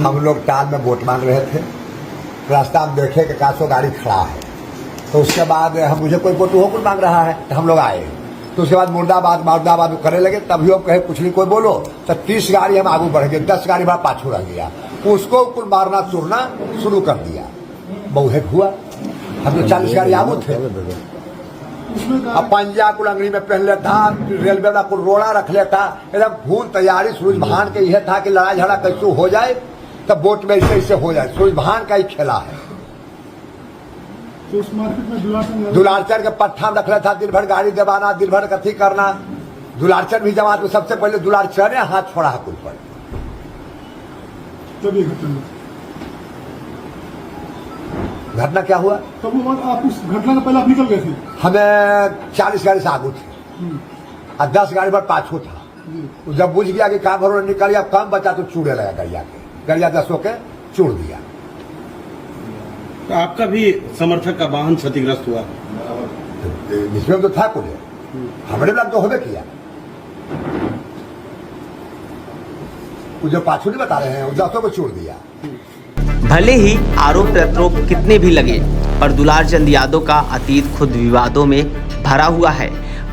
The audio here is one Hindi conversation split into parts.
हम लोग टाल में वोट मांग रहे थे, रास्ता में देखे कि 100 गाड़ी खड़ा है, तो उसके बाद हम मुझे कोई वोट होकर मांग रहा है तो हम लोग आए। तो उसके बाद मुर्दाबाद करने लगे। तभी हम कहे कुछ नहीं कोई बोलो, तो 30 गाड़ी हम आगे बढ़ गए, 10 गाड़ी हमारा पाछू रह गया। उसको कुल मारना चुरना शुरू कर दिया। बहु हुआ, हम तो 40 गाड़ी आगू थे। अब पंजा कुल अंगड़ी में पहन लेता, रेलवे वाला कुल रोड़ा रख लेता, एकदम भूल तैयारी। सूरजभान के यह था कि लड़ाई झगड़ा कैसे हो जाए तब वोट में ऐसे हो जाए। सूरजभान का ही खेला है। तो उस मार्केट में दुलारचंद के पट्टा रख लेता, दिन भर गाड़ी दबाना, दिन भर कथी करना। दुलारचंद भी जमात में सबसे पहले दुलारचंद ने हाथ छोड़ा है कुल पर। घटना क्या हुआ? तब आप उस घटना से पहले आप निकल गए थे? हमें 40 गाड़ी से आगू थे और 10 गाड़ी पर पाछू था। जब बुझ गया कि काम भरों निकल गया, कम बचा तो चूड़े लगा गरिया के, गरिया 10 के चूड़ दिया। तो आपका भी समर्थक का वाहन क्षतिग्रस्त हुआ? इसमें तो था कुछ, हमारे ब्लॉक तो होबे किया। जो पाछू नहीं बता रहे हैं, 10 को छोड़ दिया। भले ही आरोप प्रत्यारोप कितने भी लगे, पर दुलार चंद यादव का अतीत खुद विवादों में भरा हुआ है।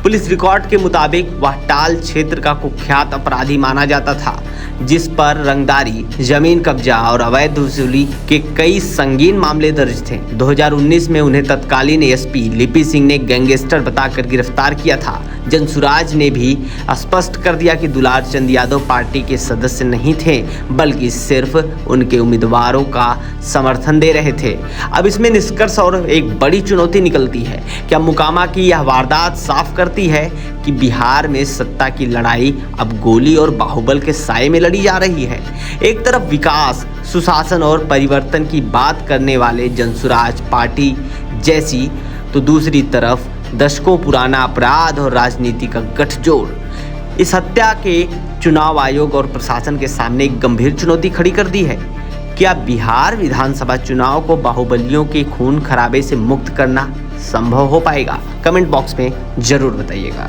पुलिस रिकॉर्ड के मुताबिक वह टाल क्षेत्र का कुख्यात अपराधी माना जाता था, जिस पर रंगदारी, जमीन कब्जा और अवैध वसूली के कई संगीन मामले दर्ज थे। 2019 में उन्हें तत्कालीन एसपी लिपि सिंह ने गैंगस्टर बताकर गिरफ्तार किया था। जनसुराज ने भी स्पष्ट कर दिया कि दुलार चंद यादव पार्टी के सदस्य नहीं थे, बल्कि सिर्फ उनके उम्मीदवारों का समर्थन दे रहे थे। अब इसमें निष्कर्ष और एक बड़ी चुनौती निकलती है। क्या मुकामा की यह वारदात साफ करती है कि बिहार में सत्ता की लड़ाई अब गोली और बाहुबल के साए में लड़ी जा रही है? एक तरफ विकास, सुशासन और परिवर्तन की बात करने वाले जनसुराज पार्टी जैसी, तो दूसरी तरफ दशकों पुराना अपराध और राजनीति का गठजोड़ इस हत्या के चुनाव आयोग और प्रशासन के सामने एक गंभीर चुनौती खड़ी कर दी है। क्या बिहार विधानसभा चुनाव को बाहुबलियों के खून खराबे से मुक्त करना संभव हो पाएगा? कमेंट बॉक्स में जरूर बताइएगा।